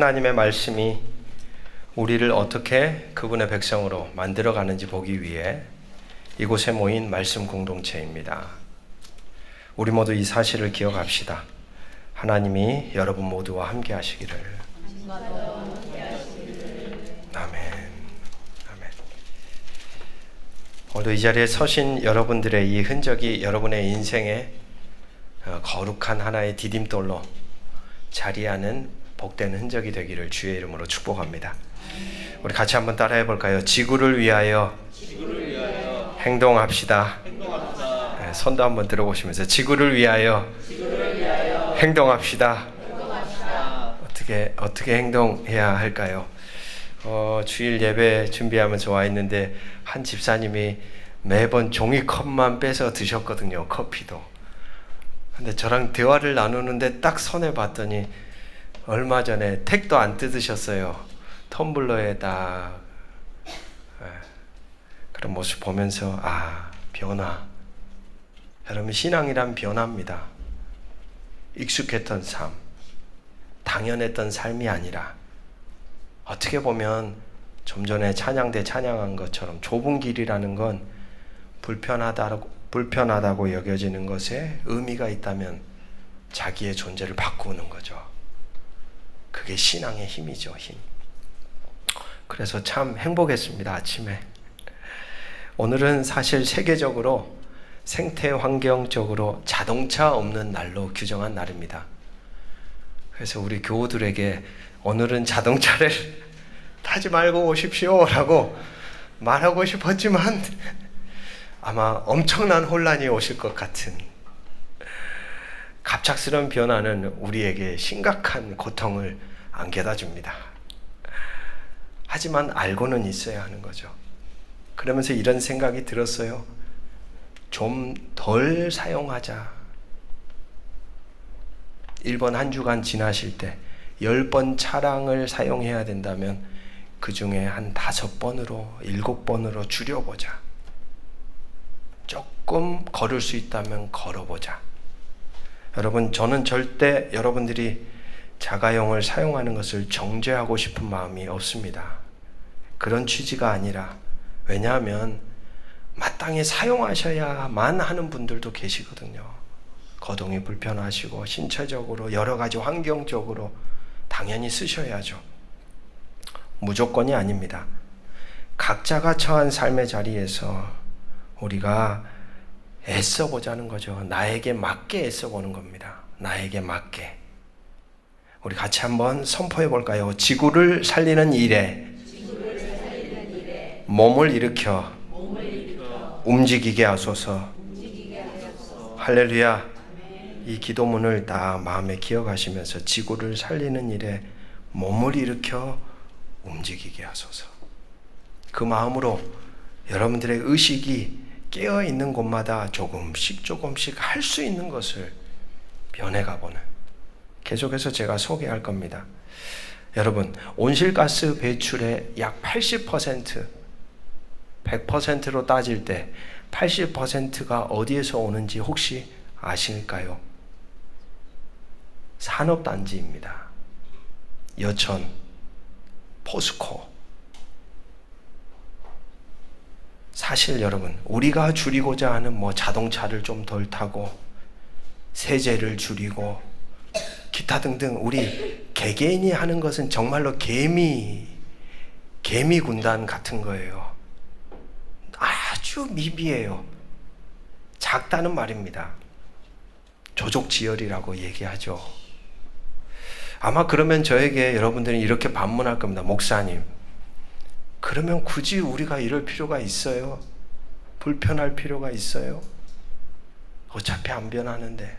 하나님의 말씀이 우리를 어떻게 그분의 백성으로 만들어가는지 보기 위해 이곳에 모인 말씀 공동체입니다. 우리 모두 이 사실을 기억합시다. 하나님이 여러분 모두와 함께 하시기를. 아멘. 아멘. 오늘도 이 자리에 서신 여러분들의 이 흔적이 여러분의 인생에 거룩한 하나의 디딤돌로 자리하는 복된 흔적이 되기를 주의 이름으로 축복합니다. 우리 같이 한번 따라해 볼까요? 지구를 위하여 행동합시다. 네, 손도 한번 들어보시면서 지구를 위하여 행동합시다. 어떻게 행동해야 할까요? 주일 예배 준비하면서 와 있는데 한 집사님이 매번 종이컵만 빼서 드셨거든요. 커피도. 근데 저랑 대화를 나누는데 딱 손에 봤더니 얼마 전에 택도 안 뜯으셨어요. 텀블러에 딱 그런 모습 보면서 변화. 여러분, 신앙이란 변화입니다. 익숙했던 삶, 당연했던 삶이 아니라 어떻게 보면 좀 전에 찬양대 찬양한 것처럼 좁은 길이라는 건 불편하다고 여겨지는 것에 의미가 있다면 자기의 존재를 바꾸는 거죠. 그게 신앙의 힘이죠. 힘. 그래서 참 행복했습니다. 아침에. 오늘은 사실 세계적으로 생태 환경적으로 자동차 없는 날로 규정한 날입니다. 그래서 우리 교우들에게 오늘은 자동차를 타지 말고 오십시오 라고 말하고 싶었지만 아마 엄청난 혼란이 오실 것 같은 갑작스러운 변화는 우리에게 심각한 고통을 안겨다 줍니다. 하지만 알고는 있어야 하는 거죠. 그러면서 이런 생각이 들었어요. 좀 덜 사용하자. 1번 한 주간 지나실 때 10번 차량을 사용해야 된다면 그 중에 한 5번으로 7번으로 줄여보자. 조금 걸을 수 있다면 걸어보자. 여러분, 저는 절대 여러분들이 자가용을 사용하는 것을 정죄하고 싶은 마음이 없습니다. 그런 취지가 아니라, 왜냐하면 마땅히 사용하셔야만 하는 분들도 계시거든요. 거동이 불편하시고 신체적으로 여러 가지 환경적으로 당연히 쓰셔야죠. 무조건이 아닙니다. 각자가 처한 삶의 자리에서 우리가 애써보자는 거죠. 나에게 맞게 애써보는 겁니다. 나에게 맞게. 우리 같이 한번 선포해 볼까요? 지구를 살리는 일에 몸을 일으켜 움직이게 하소서. 할렐루야. 이 기도문을 다 마음에 기억하시면서 지구를 살리는 일에 몸을 일으켜 움직이게 하소서. 그 마음으로 여러분들의 의식이 깨어있는 곳마다 조금씩 할 수 있는 것을 변해가보는, 계속해서 제가 소개할 겁니다. 여러분, 온실가스 배출의 약 80%, 100%로 따질 때 80%가 어디에서 오는지 혹시 아실까요? 산업단지입니다. 여천, 포스코. 사실 여러분, 우리가 줄이고자 하는 자동차를 좀 덜 타고 세제를 줄이고 기타 등등 우리 개개인이 하는 것은 정말로 개미 군단 같은 거예요. 아주 미비해요. 작다는 말입니다. 조족지혈이라고 얘기하죠. 아마 그러면 저에게 여러분들이 이렇게 반문할 겁니다. 목사님, 그러면 굳이 우리가 이럴 필요가 있어요? 불편할 필요가 있어요? 어차피 안 변하는데.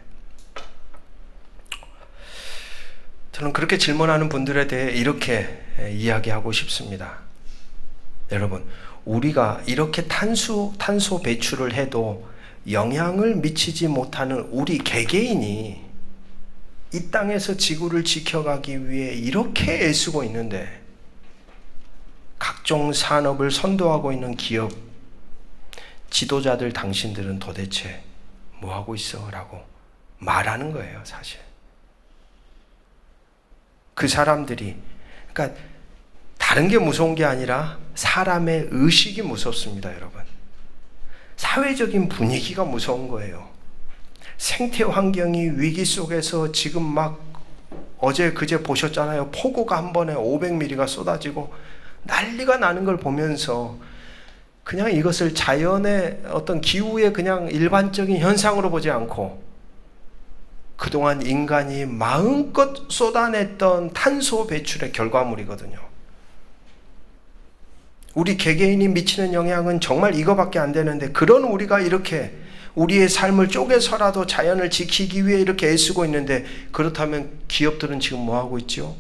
저는 그렇게 질문하는 분들에 대해 이렇게 이야기하고 싶습니다. 여러분, 우리가 이렇게 탄소 배출을 해도 영향을 미치지 못하는 우리 개개인이 이 땅에서 지구를 지켜가기 위해 이렇게 애쓰고 있는데, 각종 산업을 선도하고 있는 기업, 지도자들 당신들은 도대체 뭐 하고 있어? 라고 말하는 거예요, 사실. 그 사람들이 그러니까 다른 게 무서운 게 아니라 사람의 의식이 무섭습니다, 여러분. 사회적인 분위기가 무서운 거예요. 생태 환경이 위기 속에서 지금 막 어제 그제 보셨잖아요. 폭우가 한 번에 500mm가 쏟아지고 난리가 나는 걸 보면서 그냥 이것을 자연의 어떤 기후의 그냥 일반적인 현상으로 보지 않고 그동안 인간이 마음껏 쏟아냈던 탄소 배출의 결과물이거든요. 우리 개개인이 미치는 영향은 정말 이거밖에 안 되는데, 그런 우리가 이렇게 우리의 삶을 쪼개서라도 자연을 지키기 위해 이렇게 애쓰고 있는데, 그렇다면 기업들은 지금 뭐 하고 있죠?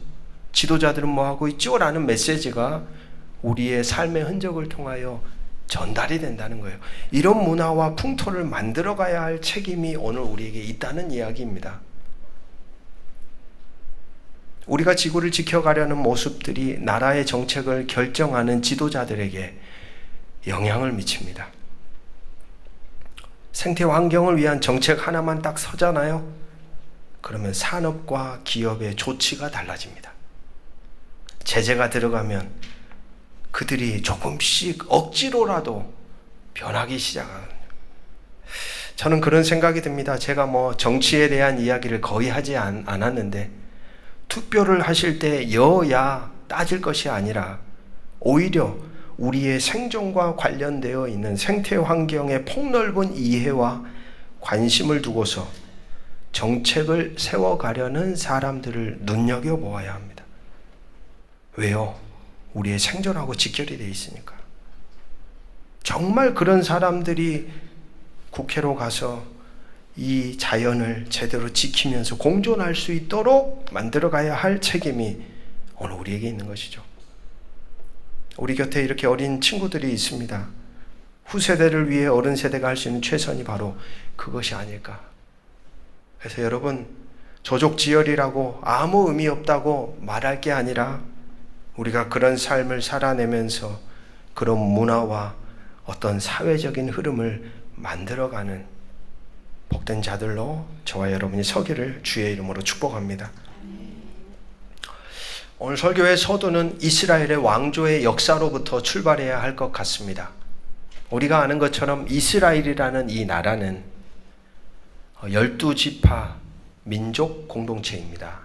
지도자들은 뭐 하고 있죠? 라는 메시지가 우리의 삶의 흔적을 통하여 전달이 된다는 거예요. 이런 문화와 풍토를 만들어가야 할 책임이 오늘 우리에게 있다는 이야기입니다. 우리가 지구를 지켜가려는 모습들이 나라의 정책을 결정하는 지도자들에게 영향을 미칩니다. 생태 환경을 위한 정책 하나만 딱 서잖아요. 그러면 산업과 기업의 조치가 달라집니다. 제재가 들어가면 그들이 조금씩 억지로라도 변하기 시작하거든요. 저는 그런 생각이 듭니다. 제가 뭐 정치에 대한 이야기를 거의 하지 않았는데, 투표를 하실 때 여야 따질 것이 아니라 오히려 우리의 생존과 관련되어 있는 생태 환경의 폭넓은 이해와 관심을 두고서 정책을 세워가려는 사람들을 눈여겨보아야 합니다. 왜요? 우리의 생존하고 직결이 되어 있으니까. 정말 그런 사람들이 국회로 가서 이 자연을 제대로 지키면서 공존할 수 있도록 만들어가야 할 책임이 오늘 우리에게 있는 것이죠. 우리 곁에 이렇게 어린 친구들이 있습니다. 후세대를 위해 어른 세대가 할 수 있는 최선이 바로 그것이 아닐까. 그래서 여러분, 조족지열이라고 아무 의미 없다고 말할 게 아니라 우리가 그런 삶을 살아내면서 그런 문화와 어떤 사회적인 흐름을 만들어가는 복된 자들로 저와 여러분이 서기를 주의 이름으로 축복합니다. 오늘 설교의 서두는 이스라엘의 왕조의 역사로부터 출발해야 할 것 같습니다. 우리가 아는 것처럼 이스라엘이라는 이 나라는 12지파 민족 공동체입니다.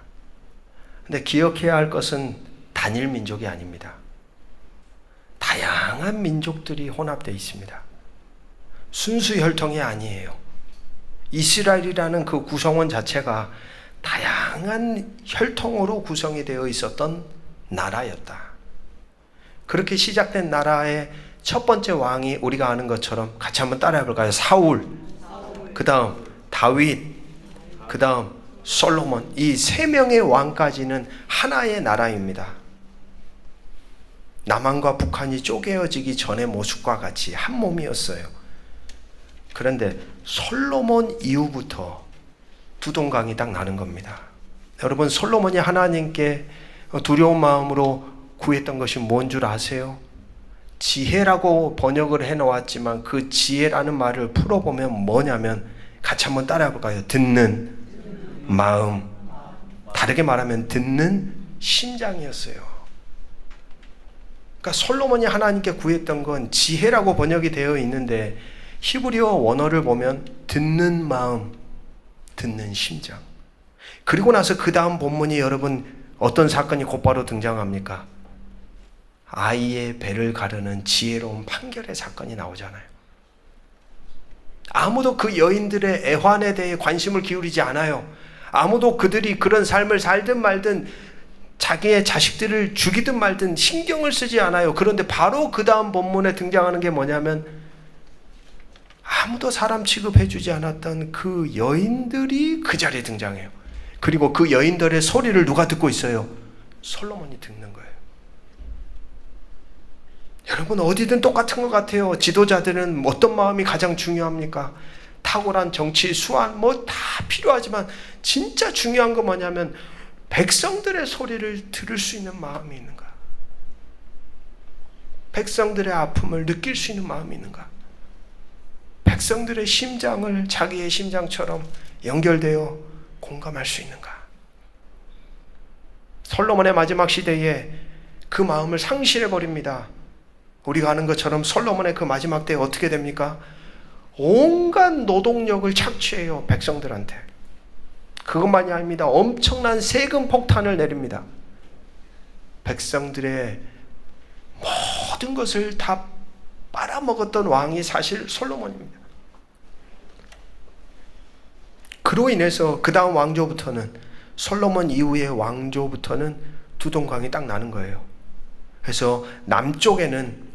근데 기억해야 할 것은 단일 민족이 아닙니다. 다양한 민족들이 혼합되어 있습니다. 순수 혈통이 아니에요. 이스라엘이라는 그 구성원 자체가 다양한 혈통으로 구성이 되어 있었던 나라였다. 그렇게 시작된 나라의 첫 번째 왕이 우리가 아는 것처럼 같이 한번 따라해 볼까요? 사울, 그 다음 다윗, 그 다음 솔로몬. 이 세 명의 왕까지는 하나의 나라입니다. 남한과 북한이 쪼개어지기 전의 모습과 같이 한 몸이었어요. 그런데 솔로몬 이후부터 두 동강이 딱 나는 겁니다. 여러분, 솔로몬이 하나님께 두려운 마음으로 구했던 것이 뭔 줄 아세요? 지혜라고 번역을 해놓았지만 그 지혜라는 말을 풀어보면 뭐냐면, 같이 한번 따라해 볼까요? 듣는 마음, 다르게 말하면 듣는 심장이었어요. 그러니까 솔로몬이 하나님께 구했던 건 지혜라고 번역이 되어 있는데, 히브리어 원어를 보면 듣는 마음, 듣는 심장. 그리고 나서 그 다음 본문이 여러분 어떤 사건이 곧바로 등장합니까? 아이의 배를 가르는 지혜로운 판결의 사건이 나오잖아요. 아무도 그 여인들의 애환에 대해 관심을 기울이지 않아요. 아무도 그들이 그런 삶을 살든 말든 자기의 자식들을 죽이든 말든 신경을 쓰지 않아요. 그런데 바로 그 다음 본문에 등장하는 게 뭐냐면, 아무도 사람 취급해주지 않았던 그 여인들이 그 자리에 등장해요. 그리고 그 여인들의 소리를 누가 듣고 있어요? 솔로몬이 듣는 거예요. 여러분, 어디든 똑같은 것 같아요. 지도자들은 어떤 마음이 가장 중요합니까? 탁월한 정치, 수완 뭐 다 필요하지만 진짜 중요한 건 뭐냐면 백성들의 소리를 들을 수 있는 마음이 있는가? 백성들의 아픔을 느낄 수 있는 마음이 있는가? 백성들의 심장을 자기의 심장처럼 연결되어 공감할 수 있는가? 솔로몬의 마지막 시대에 그 마음을 상실해 버립니다. 우리가 아는 것처럼 솔로몬의 그 마지막 때에 어떻게 됩니까? 온갖 노동력을 착취해요, 백성들한테. 그것만이 아닙니다. 엄청난 세금 폭탄을 내립니다. 백성들의 모든 것을 다 빨아먹었던 왕이 사실 솔로몬입니다. 그로 인해서 그 다음 왕조부터는, 솔로몬 이후의 왕조부터는 두동강이 딱 나는 거예요. 그래서 남쪽에는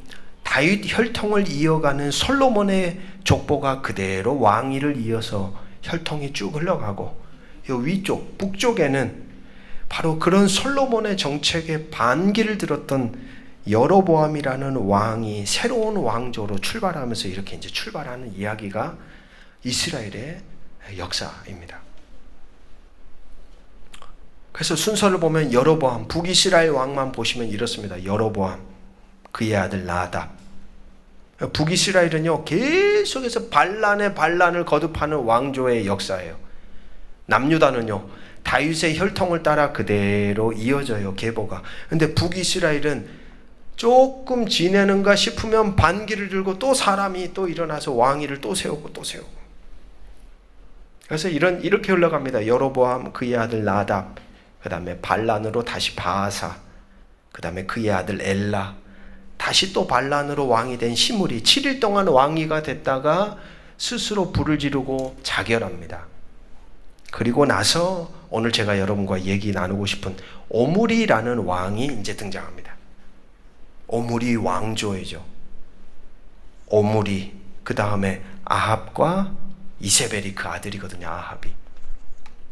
다윗 혈통을 이어가는 솔로몬의 족보가 그대로 왕위를 이어서 혈통이 쭉 흘러가고, 이 위쪽 북쪽에는 바로 그런 솔로몬의 정책에 반기를 들었던 여로보암이라는 왕이 새로운 왕조로 출발하면서 이렇게 이제 출발하는 이야기가 이스라엘의 역사입니다. 그래서 순서를 보면 여로보암, 북이스라엘 왕만 보시면 이렇습니다. 여로보암, 그의 아들 나답. 북이스라엘은요, 계속해서 반란에 반란을 거듭하는 왕조의 역사예요. 남유다는요, 다윗의 혈통을 따라 그대로 이어져요, 계보가. 근데 북이스라엘은 조금 지내는가 싶으면 반기를 들고 또 사람이 또 일어나서 왕위를 또 세우고 또 세우고. 그래서 이렇게 흘러갑니다. 여로보암, 그의 아들 나답, 그 다음에 반란으로 다시 바아사, 그 다음에 그의 아들 엘라, 다시 또 반란으로 왕이 된 시므리, 7일 동안 왕위가 됐다가 스스로 불을 지르고 자결합니다. 그리고 나서 오늘 제가 여러분과 얘기 나누고 싶은 오므리라는 왕이 이제 등장합니다. 오므리 왕조이죠. 오므리, 그 다음에 아합과 이세벨이 그 아들이거든요. 아합이.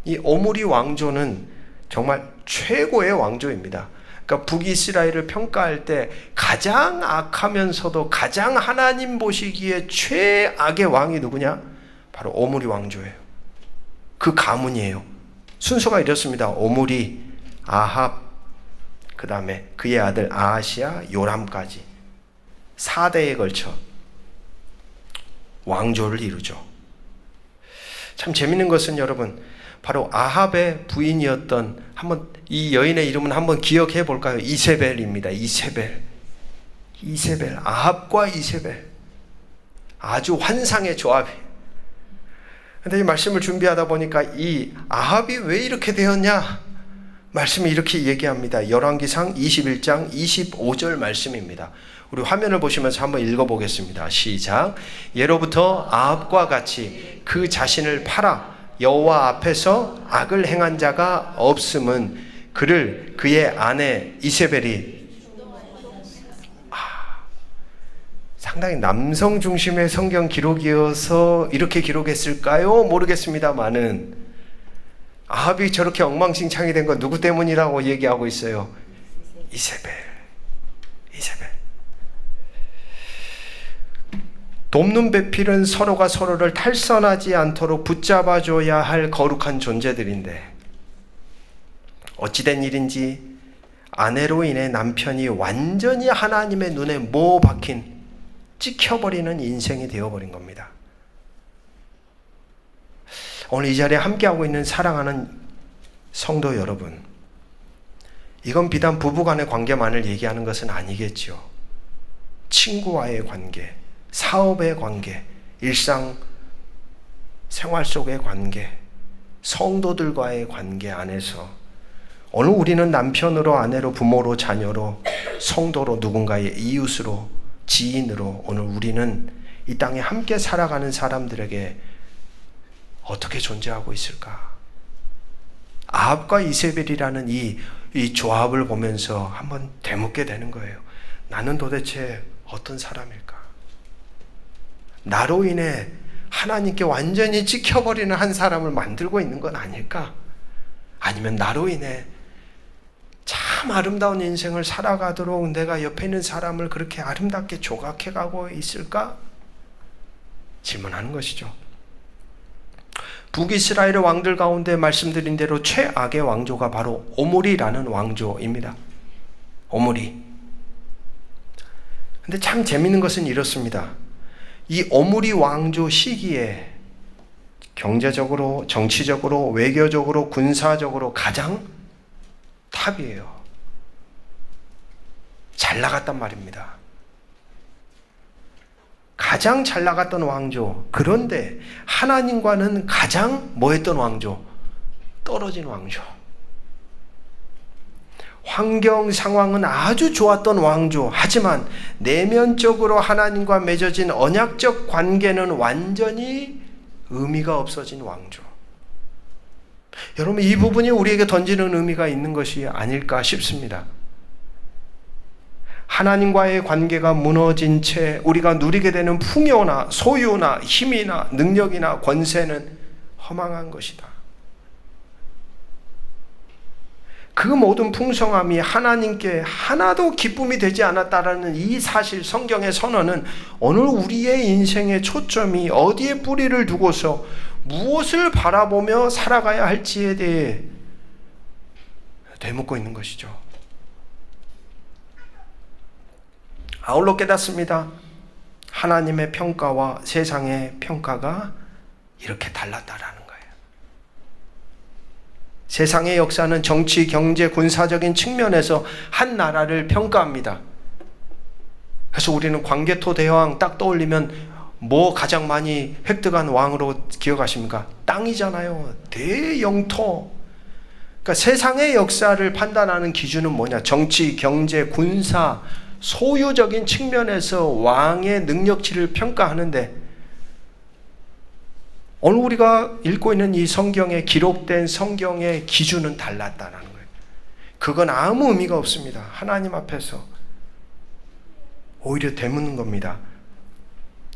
이 오므리 왕조는 정말 최고의 왕조입니다. 그러니까 북이스라엘을 평가할 때 가장 악하면서도 가장 하나님 보시기에 최악의 왕이 누구냐? 바로 오므리 왕조예요. 그 가문이에요. 순서가 이렇습니다. 오므리, 아합, 그 다음에 그의 아들 아하시아, 요람까지 4대에 걸쳐 왕조를 이루죠. 참 재밌는 것은 여러분, 바로 아합의 부인이었던, 한번 이 여인의 이름은 한번 기억해 볼까요? 이세벨입니다. 이세벨, 아합과 이세벨, 아주 환상의 조합이에요. 근데 이 말씀을 준비하다 보니까 이 아합이 왜 이렇게 되었냐? 말씀이 이렇게 얘기합니다. 열왕기상 21장 25절 말씀입니다. 우리 화면을 보시면서 한번 읽어보겠습니다. 시작. 예로부터 아합과 같이 그 자신을 팔아 여호와 앞에서 악을 행한 자가 없음은 그를 그의 아내 이세벨이, 상당히 남성 중심의 성경 기록이어서 이렇게 기록했을까요? 모르겠습니다만은 아합이 저렇게 엉망진창이 된 건 누구 때문이라고 얘기하고 있어요? 이세벨. 돕는 배필은 서로가 서로를 탈선하지 않도록 붙잡아줘야 할 거룩한 존재들인데, 어찌된 일인지 아내로 인해 남편이 완전히 하나님의 눈에 못 박힌, 찍혀버리는 인생이 되어버린 겁니다. 오늘 이 자리에 함께하고 있는 사랑하는 성도 여러분, 이건 비단 부부간의 관계만을 얘기하는 것은 아니겠죠. 친구와의 관계, 사업의 관계, 일상 생활 속의 관계, 성도들과의 관계 안에서 오늘 우리는 남편으로, 아내로, 부모로, 자녀로, 성도로, 누군가의 이웃으로, 지인으로 오늘 우리는 이 땅에 함께 살아가는 사람들에게 어떻게 존재하고 있을까? 아합과 이세벨이라는 이 조합을 보면서 한번 되묻게 되는 거예요. 나는 도대체 어떤 사람일까? 나로 인해 하나님께 완전히 찍혀버리는 한 사람을 만들고 있는 건 아닐까? 아니면 나로 인해 참 아름다운 인생을 살아가도록 내가 옆에 있는 사람을 그렇게 아름답게 조각해가고 있을까? 질문하는 것이죠. 북이스라엘의 왕들 가운데 말씀드린 대로 최악의 왕조가 바로 오므리라는 왕조입니다. 오므리. 근데 참 재밌는 것은 이렇습니다. 이 오므리 왕조 시기에 경제적으로, 정치적으로, 외교적으로, 군사적으로 가장 탑이에요. 잘 나갔단 말입니다. 가장 잘 나갔던 왕조. 그런데 하나님과는 가장 뭐했던 왕조? 떨어진 왕조. 환경 상황은 아주 좋았던 왕조. 하지만 내면적으로 하나님과 맺어진 언약적 관계는 완전히 의미가 없어진 왕조. 여러분, 이 부분이 우리에게 던지는 의미가 있는 것이 아닐까 싶습니다. 하나님과의 관계가 무너진 채 우리가 누리게 되는 풍요나 소유나 힘이나 능력이나 권세는 허망한 것이다. 그 모든 풍성함이 하나님께 하나도 기쁨이 되지 않았다라는 이 사실, 성경의 선언은 오늘 우리의 인생의 초점이 어디에 뿌리를 두고서 무엇을 바라보며 살아가야 할지에 대해 되묻고 있는 것이죠. 아울러 깨닫습니다. 하나님의 평가와 세상의 평가가 이렇게 달랐다라는 거예요. 세상의 역사는 정치, 경제, 군사적인 측면에서 한 나라를 평가합니다. 그래서 우리는 광개토 대왕 딱 떠올리면 뭐 가장 많이 획득한 왕으로 기억하십니까? 땅이잖아요. 대영토. 그러니까 세상의 역사를 판단하는 기준은 뭐냐? 정치, 경제, 군사, 소유적인 측면에서 왕의 능력치를 평가하는데, 오늘 우리가 읽고 있는 이 성경에 기록된 성경의 기준은 달랐다는 거예요. 그건 아무 의미가 없습니다. 하나님 앞에서 오히려 되묻는 겁니다.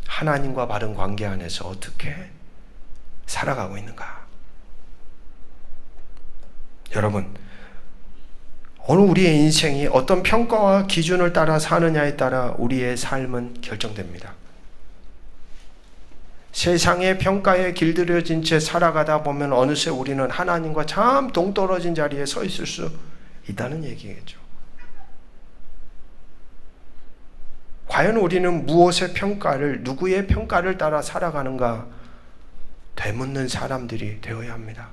하나님과 바른 관계 안에서 어떻게 살아가고 있는가? 여러분, 오늘 우리의 인생이 어떤 평가와 기준을 따라 사느냐에 따라 우리의 삶은 결정됩니다. 세상의 평가에 길들여진 채 살아가다 보면 어느새 우리는 하나님과 참 동떨어진 자리에 서 있을 수 있다는 얘기겠죠. 과연 우리는 무엇의 평가를, 누구의 평가를 따라 살아가는가 되묻는 사람들이 되어야 합니다.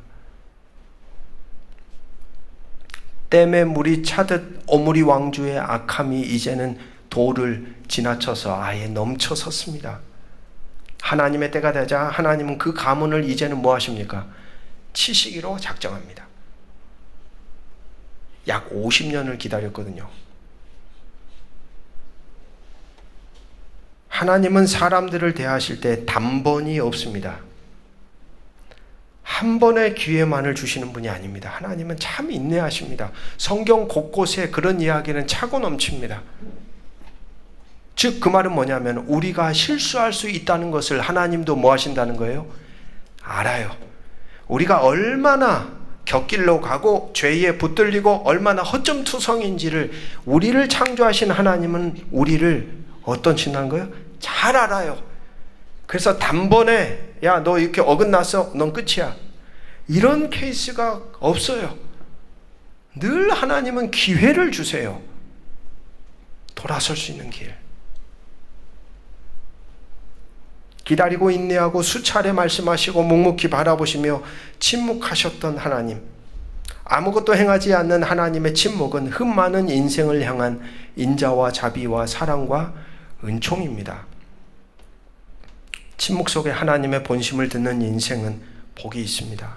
댐에 물이 차듯 오므리 왕조의 악함이 이제는 도를 지나쳐서 아예 넘쳐섰습니다. 하나님의 때가 되자 하나님은 그 가문을 이제는 뭐 하십니까? 치시기로 작정합니다. 약 50년을 기다렸거든요. 하나님은 사람들을 대하실 때 단번이 없습니다. 한 번의 기회만을 주시는 분이 아닙니다. 하나님은 참 인내하십니다. 성경 곳곳에 그런 이야기는 차고 넘칩니다. 즉 그 말은 뭐냐면 우리가 실수할 수 있다는 것을 하나님도 뭐 하신다는 거예요? 알아요. 우리가 얼마나 곁길로 가고 죄에 붙들리고 얼마나 허점투성인지를, 우리를 창조하신 하나님은 우리를 어떠신다는 거예요? 잘 알아요. 그래서 단번에 야, 너 이렇게 어긋났어, 넌 끝이야, 이런 케이스가 없어요. 늘 하나님은 기회를 주세요. 돌아설 수 있는 길. 기다리고 인내하고 수차례 말씀하시고 묵묵히 바라보시며 침묵하셨던 하나님, 아무것도 행하지 않는 하나님의 침묵은 흠 많은 인생을 향한 인자와 자비와 사랑과 은총입니다. 침묵 속에 하나님의 본심을 듣는 인생은 복이 있습니다.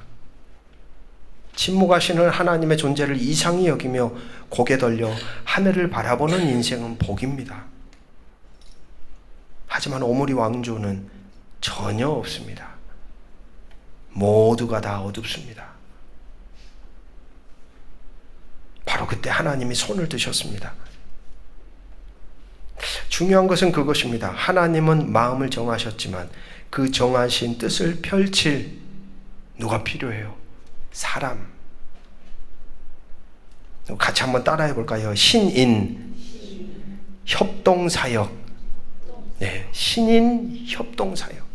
침묵하시는 하나님의 존재를 이상히 여기며 고개 돌려 하늘을 바라보는 인생은 복입니다. 하지만 오므리 왕조는 전혀 없습니다. 모두가 다 어둡습니다. 바로 그때 하나님이 손을 드셨습니다. 중요한 것은 그것입니다. 하나님은 마음을 정하셨지만 그 정하신 뜻을 펼칠 누가 필요해요? 사람. 같이 한번 따라해 볼까요? 신인, 협동사역. 네, 신인, 협동사역.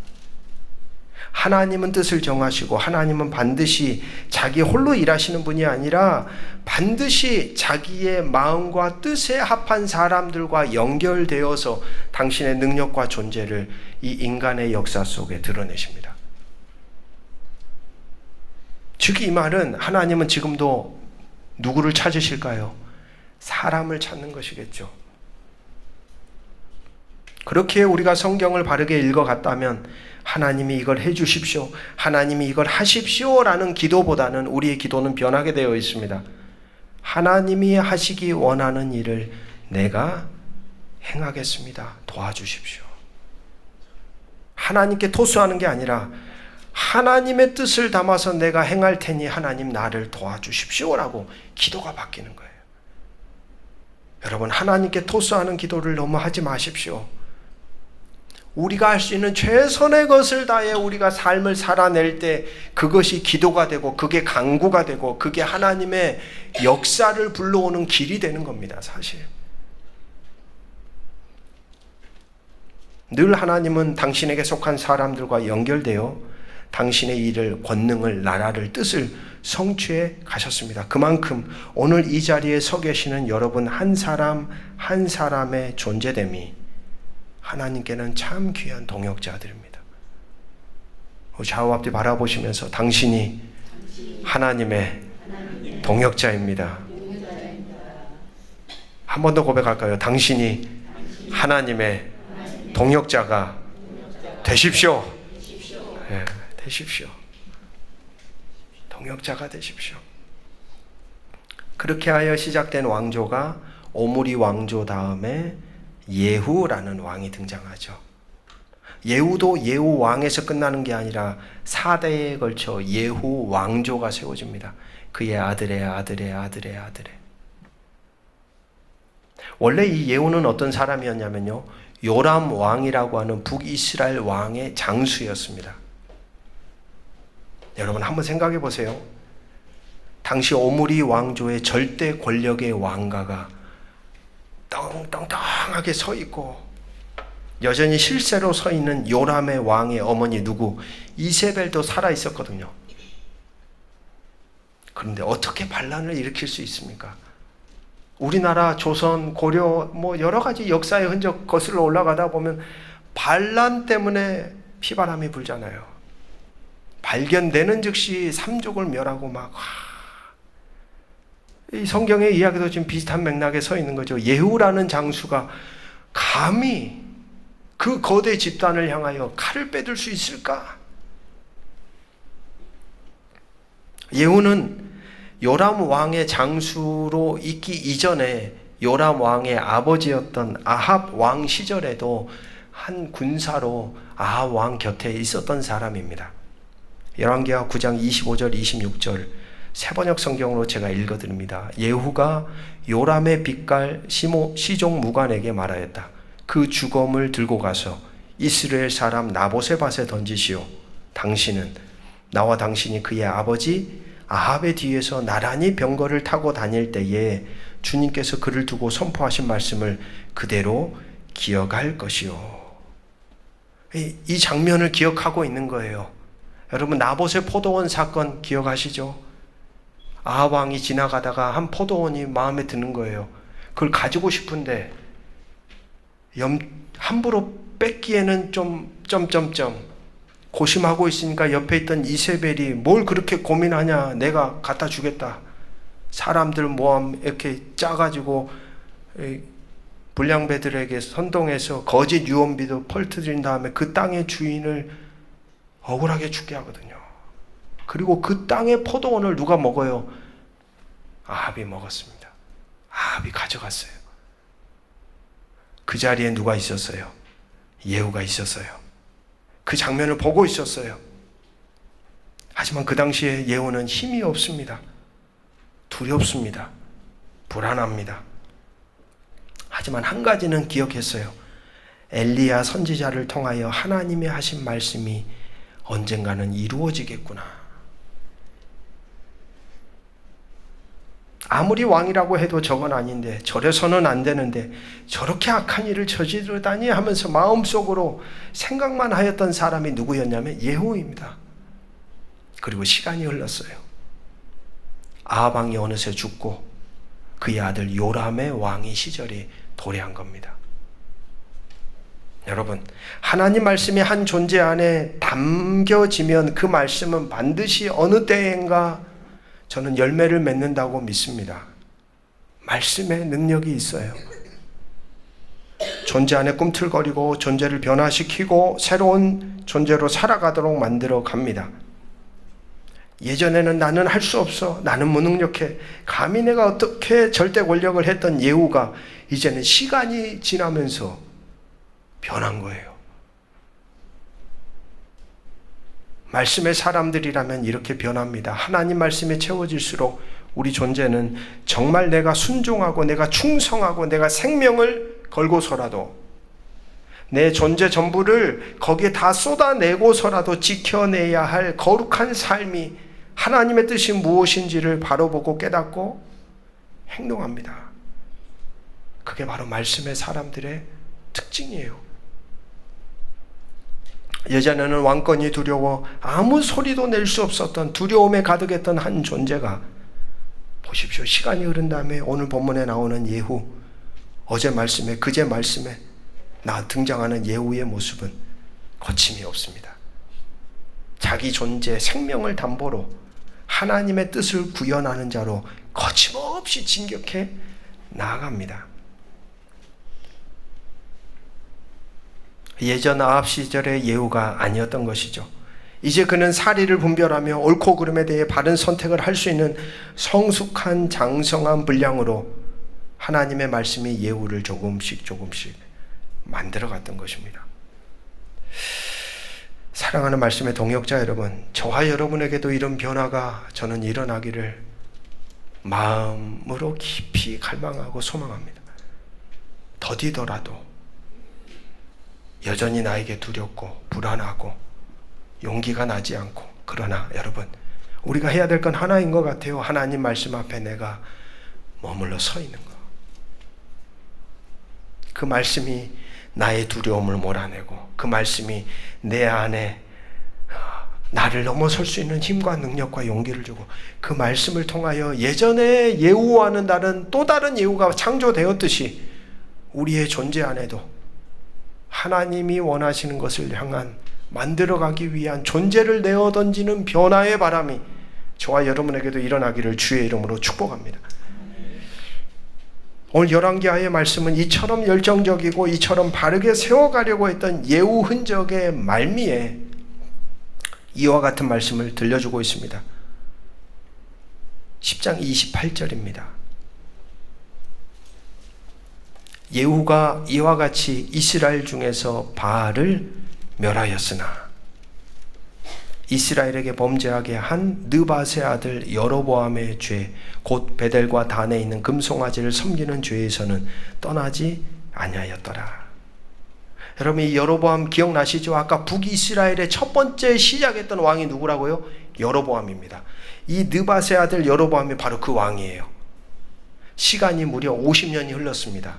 하나님은 뜻을 정하시고 하나님은 반드시 자기 홀로 일하시는 분이 아니라 반드시 자기의 마음과 뜻에 합한 사람들과 연결되어서 당신의 능력과 존재를 이 인간의 역사 속에 드러내십니다. 즉 이 말은 하나님은 지금도 누구를 찾으실까요? 사람을 찾는 것이겠죠. 그렇게 우리가 성경을 바르게 읽어갔다면 하나님이 이걸 해주십시오, 하나님이 이걸 하십시오 라는 기도보다는 우리의 기도는 변하게 되어 있습니다. 하나님이 하시기 원하는 일을 내가 행하겠습니다. 도와주십시오. 하나님께 토스하는 게 아니라 하나님의 뜻을 담아서 내가 행할 테니 하나님 나를 도와주십시오 라고 기도가 바뀌는 거예요. 여러분, 하나님께 토스하는 기도를 너무 하지 마십시오. 우리가 할 수 있는 최선의 것을 다해 우리가 삶을 살아낼 때 그것이 기도가 되고 그게 간구가 되고 그게 하나님의 역사를 불러오는 길이 되는 겁니다. 사실 늘 하나님은 당신에게 속한 사람들과 연결되어 당신의 일을, 권능을, 나라를, 뜻을 성취해 가셨습니다. 그만큼 오늘 이 자리에 서 계시는 여러분 한 사람 한 사람의 존재됨이 하나님께는 참 귀한 동역자들입니다. 좌우 앞뒤 바라보시면서 당신이 하나님의 동역자입니다. 한 번 더 고백할까요? 당신이 하나님의 동역자가 되십시오. 네, 되십시오. 동역자가 되십시오. 그렇게 하여 시작된 왕조가 오므리 왕조 다음에 예후라는 왕이 등장하죠. 예후도 예후 왕에서 끝나는 게 아니라 4대에 걸쳐 예후 왕조가 세워집니다. 그의 아들의 아들의 아들의 아들의. 원래 이 예후는 어떤 사람이었냐면요, 요람 왕이라고 하는 북이스라엘 왕의 장수였습니다. 여러분 한번 생각해 보세요. 당시 오므리 왕조의 절대 권력의 왕가가 떵떵하게 서 있고 여전히 실세로 서 있는 요람의 왕의 어머니 누구? 이세벨도 살아 있었거든요. 그런데 어떻게 반란을 일으킬 수 있습니까? 우리나라 조선, 고려 뭐 여러 가지 역사의 흔적 거슬러 올라가다 보면 반란 때문에 피바람이 불잖아요. 발견되는 즉시 삼족을 멸하고 막 이 성경의 이야기도 지금 비슷한 맥락에 서 있는 거죠. 예후라는 장수가 감히 그 거대 집단을 향하여 칼을 빼들 수 있을까? 예후는 요람 왕의 장수로 있기 이전에 요람 왕의 아버지였던 아합 왕 시절에도 한 군사로 아합 왕 곁에 있었던 사람입니다. 열왕기하 9장 25절 26절 세번역 성경으로 제가 읽어드립니다. 예후가 요람의 빛깔 시종 무관에게 말하였다. 그 주검을 들고 가서 이스라엘 사람 나보세밧에 던지시오. 당신은 나와 당신이 그의 아버지 아합의 뒤에서 나란히 병거를 타고 다닐 때에 주님께서 그를 두고 선포하신 말씀을 그대로 기억할 것이요. 이 장면을 기억하고 있는 거예요. 여러분 나봇의 포도원 사건 기억하시죠? 아합 왕이 지나가다가 한 포도원이 마음에 드는 거예요. 그걸 가지고 싶은데 함부로 뺏기에는 좀 고심하고 있으니까 옆에 있던 이세벨이 뭘 그렇게 고민하냐, 내가 갖다 주겠다. 사람들 모함 이렇게 짜가지고 불량배들에게 선동해서 거짓 유언비도 펄트린 다음에 그 땅의 주인을 억울하게 죽게 하거든요. 그리고 그 땅의 포도원을 누가 먹어요? 아합이 먹었습니다. 아합이 가져갔어요. 그 자리에 누가 있었어요? 예후가 있었어요. 그 장면을 보고 있었어요. 하지만 그 당시에 예후는 힘이 없습니다. 두렵습니다. 불안합니다. 하지만 한 가지는 기억했어요. 엘리야 선지자를 통하여 하나님이 하신 말씀이 언젠가는 이루어지겠구나. 아무리 왕이라고 해도 저건 아닌데, 저래서는 안 되는데 저렇게 악한 일을 저지르다니 하면서 마음속으로 생각만 하였던 사람이 누구였냐면 예후입니다. 그리고 시간이 흘렀어요. 아합 왕이 어느새 죽고 그의 아들 요람의 왕의 시절이 도래한 겁니다. 여러분, 하나님 말씀이 한 존재 안에 담겨지면 그 말씀은 반드시 어느 때인가 저는 열매를 맺는다고 믿습니다. 말씀에 능력이 있어요. 존재 안에 꿈틀거리고 존재를 변화시키고 새로운 존재로 살아가도록 만들어 갑니다. 예전에는 나는 할 수 없어, 나는 무능력해, 감히 내가 어떻게 절대 권력을 했던 예후가 이제는 시간이 지나면서 변한 거예요. 말씀의 사람들이라면 이렇게 변합니다. 하나님 말씀에 채워질수록 우리 존재는 정말 내가 순종하고 내가 충성하고 내가 생명을 걸고서라도 내 존재 전부를 거기에 다 쏟아내고서라도 지켜내야 할 거룩한 삶이 하나님의 뜻이 무엇인지를 바로 보고 깨닫고 행동합니다. 그게 바로 말씀의 사람들의 특징이에요. 예전에는 왕권이 두려워 아무 소리도 낼 수 없었던 두려움에 가득했던 한 존재가 보십시오. 시간이 흐른 다음에 오늘 본문에 나오는 예후, 어제 말씀에 그제 말씀에 등장하는 예후의 모습은 거침이 없습니다. 자기 존재 생명을 담보로 하나님의 뜻을 구현하는 자로 거침없이 진격해 나아갑니다. 예전 아합 시절의 예후가 아니었던 것이죠. 이제 그는 사리를 분별하며 옳고 그름에 대해 바른 선택을 할 수 있는 성숙한 장성한 분량으로 하나님의 말씀이 예후를 조금씩 만들어갔던 것입니다. 사랑하는 말씀의 동역자 여러분, 저와 여러분에게도 이런 변화가 저는 일어나기를 마음으로 깊이 갈망하고 소망합니다. 더디더라도 여전히 나에게 두렵고 불안하고 용기가 나지 않고, 그러나 여러분, 우리가 해야 될 건 하나인 것 같아요. 하나님 말씀 앞에 내가 머물러 서 있는 것. 그 말씀이 나의 두려움을 몰아내고 그 말씀이 내 안에 나를 넘어설 수 있는 힘과 능력과 용기를 주고 그 말씀을 통하여 예전에 예후와는 다른 또 다른 예후가 창조되었듯이 우리의 존재 안에도 하나님이 원하시는 것을 향한 만들어가기 위한 존재를 내어 던지는 변화의 바람이 저와 여러분에게도 일어나기를 주의 이름으로 축복합니다. 오늘 열왕기하의 말씀은 이처럼 열정적이고 이처럼 바르게 세워가려고 했던 예후 흔적의 말미에 이와 같은 말씀을 들려주고 있습니다. 10장 28절입니다. 예후가 이와 같이 이스라엘 중에서 바알을 멸하였으나 이스라엘에게 범죄하게 한 느밧의 아들 여로보암의 죄, 곧 베델과 단에 있는 금송아지를 섬기는 죄에서는 떠나지 아니하였더라. 여러분, 이 여로보암 기억나시죠? 아까 북이스라엘의 첫 번째 시작했던 왕이 누구라고요? 여로보암입니다. 이 느밧의 아들 여로보암이 바로 그 왕이에요. 시간이 무려 50년이 흘렀습니다.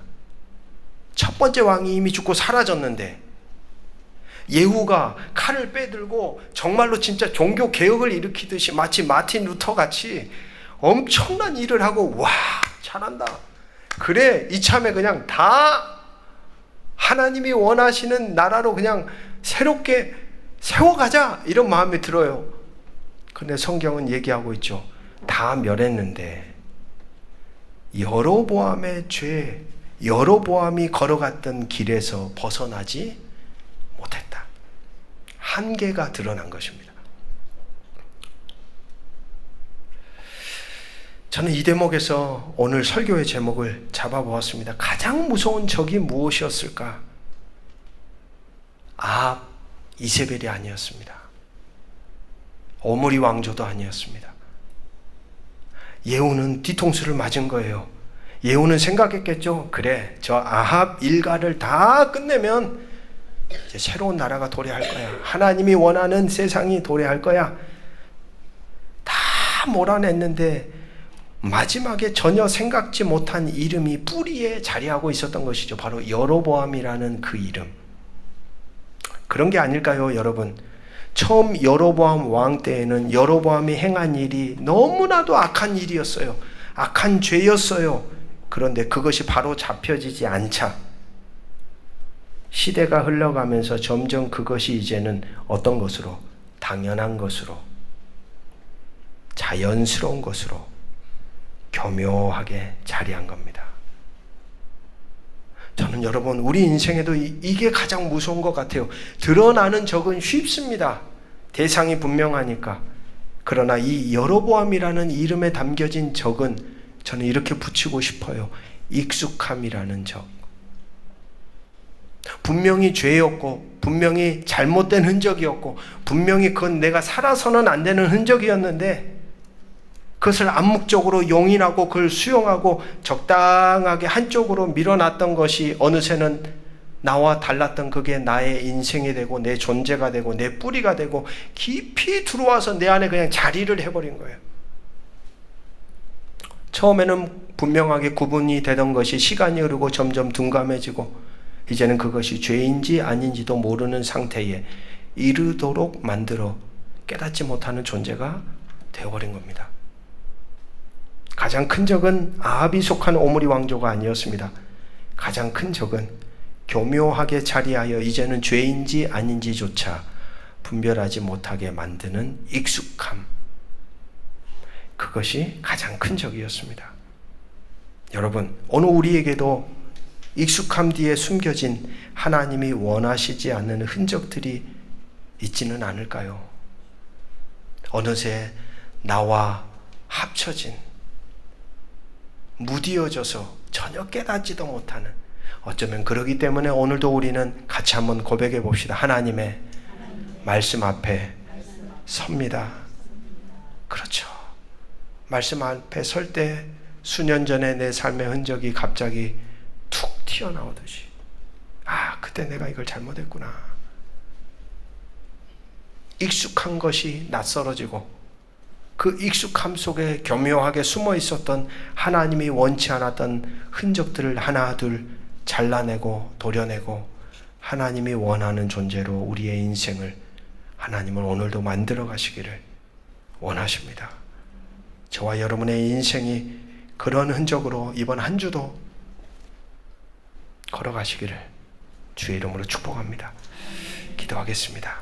첫 번째 왕이 이미 죽고 사라졌는데 예후가 칼을 빼들고 정말로 진짜 종교 개혁을 일으키듯이 마치 마틴 루터 같이 엄청난 일을 하고, 와, 잘한다. 그래, 이참에 그냥 다 하나님이 원하시는 나라로 그냥 새롭게 세워가자, 이런 마음이 들어요. 근데 성경은 얘기하고 있죠. 다 멸했는데 여로보암의 죄, 여로보암이 걸어갔던 길에서 벗어나지 못했다. 한계가 드러난 것입니다. 저는 이 대목에서 오늘 설교의 제목을 잡아보았습니다. 가장 무서운 적이 무엇이었을까? 아합, 이세벨이 아니었습니다. 오므리 왕조도 아니었습니다. 예후는 뒤통수를 맞은 거예요. 예후는 생각했겠죠. 그래, 저 아합 일가를 다 끝내면 이제 새로운 나라가 도래할 거야. 하나님이 원하는 세상이 도래할 거야. 다 몰아냈는데 마지막에 전혀 생각지 못한 이름이 뿌리에 자리하고 있었던 것이죠. 바로 여로보암이라는 그 이름. 그런 게 아닐까요, 여러분? 처음 여로보암 왕 때에는 여로보암이 행한 일이 너무나도 악한 일이었어요. 악한 죄였어요. 그런데 그것이 바로 잡혀지지 않자 시대가 흘러가면서 점점 그것이 이제는 어떤 것으로? 당연한 것으로, 자연스러운 것으로 교묘하게 자리한 겁니다. 저는 여러분 우리 인생에도 이게 가장 무서운 것 같아요. 드러나는 적은 쉽습니다. 대상이 분명하니까. 그러나 이 여로보암이라는 이름에 담겨진 적은 저는 이렇게 붙이고 싶어요. 익숙함이라는 적. 분명히 죄였고 분명히 잘못된 흔적이었고 분명히 그건 내가 살아서는 안 되는 흔적이었는데 그것을 암묵적으로 용인하고 그걸 수용하고 적당하게 한쪽으로 밀어놨던 것이 어느새는 나와 달랐던 그게 나의 인생이 되고 내 존재가 되고 내 뿌리가 되고 깊이 들어와서 내 안에 그냥 자리를 해버린 거예요. 처음에는 분명하게 구분이 되던 것이 시간이 흐르고 점점 둔감해지고 이제는 그것이 죄인지 아닌지도 모르는 상태에 이르도록 만들어 깨닫지 못하는 존재가 되어버린 겁니다. 가장 큰 적은 아합이 속한 오므리 왕조가 아니었습니다. 가장 큰 적은 교묘하게 자리하여 이제는 죄인지 아닌지조차 분별하지 못하게 만드는 익숙함. 그것이 가장 큰 적이었습니다. 여러분, 오늘 우리에게도 익숙함 뒤에 숨겨진 하나님이 원하시지 않는 흔적들이 있지는 않을까요? 어느새 나와 합쳐진, 무디어져서 전혀 깨닫지도 못하는, 어쩌면 그러기 때문에 오늘도 우리는 같이 한번 고백해 봅시다. 하나님의 말씀 앞에 섭니다. 그렇죠. 말씀 앞에 설 때 수년 전에 내 삶의 흔적이 갑자기 툭 튀어나오듯이, 아, 그때 내가 이걸 잘못했구나. 익숙한 것이 낯설어지고 그 익숙함 속에 교묘하게 숨어 있었던 하나님이 원치 않았던 흔적들을 하나 둘 잘라내고 도려내고 하나님이 원하는 존재로 우리의 인생을 하나님은 오늘도 만들어 가시기를 원하십니다. 저와 여러분의 인생이 그런 흔적으로 이번 한 주도 걸어가시기를 주의 이름으로 축복합니다. 기도하겠습니다.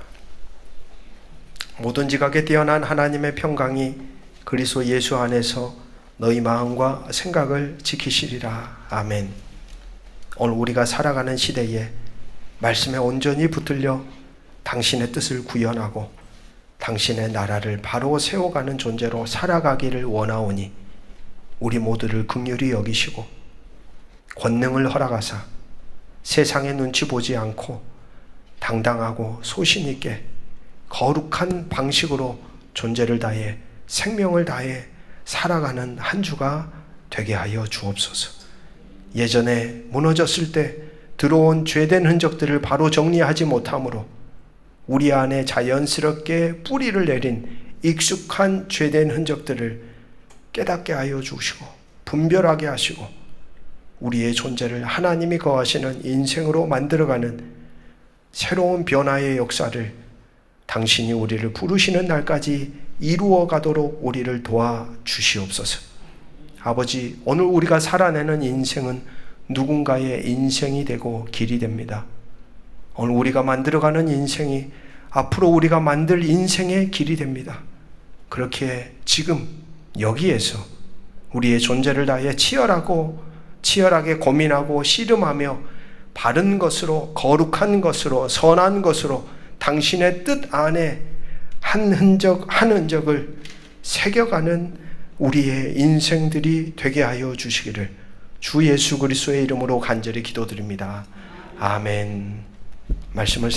모든 지각에 뛰어난 하나님의 평강이 그리스도 예수 안에서 너희 마음과 생각을 지키시리라. 아멘. 오늘 우리가 살아가는 시대에 말씀에 온전히 붙들려 당신의 뜻을 구현하고 당신의 나라를 바로 세워가는 존재로 살아가기를 원하오니 우리 모두를 긍휼히 여기시고 권능을 허락하사 세상의 눈치 보지 않고 당당하고 소신 있게 거룩한 방식으로 존재를 다해 생명을 다해 살아가는 한 주가 되게 하여 주옵소서. 예전에 무너졌을 때 들어온 죄된 흔적들을 바로 정리하지 못함으로 우리 안에 자연스럽게 뿌리를 내린 익숙한 죄된 흔적들을 깨닫게 하여 주시고 분별하게 하시고 우리의 존재를 하나님이 거하시는 인생으로 만들어가는 새로운 변화의 역사를 당신이 우리를 부르시는 날까지 이루어 가도록 우리를 도와주시옵소서. 아버지, 오늘 우리가 살아내는 인생은 누군가의 인생이 되고 길이 됩니다. 오늘 우리가 만들어가는 인생이 앞으로 우리가 만들 인생의 길이 됩니다. 그렇게 지금 여기에서 우리의 존재를 다해 치열하게 고민하고 씨름하며 바른 것으로, 거룩한 것으로, 선한 것으로 당신의 뜻 안에 한 흔적을 새겨가는 우리의 인생들이 되게 하여 주시기를 주 예수 그리스도의 이름으로 간절히 기도드립니다. 아멘. 말씀을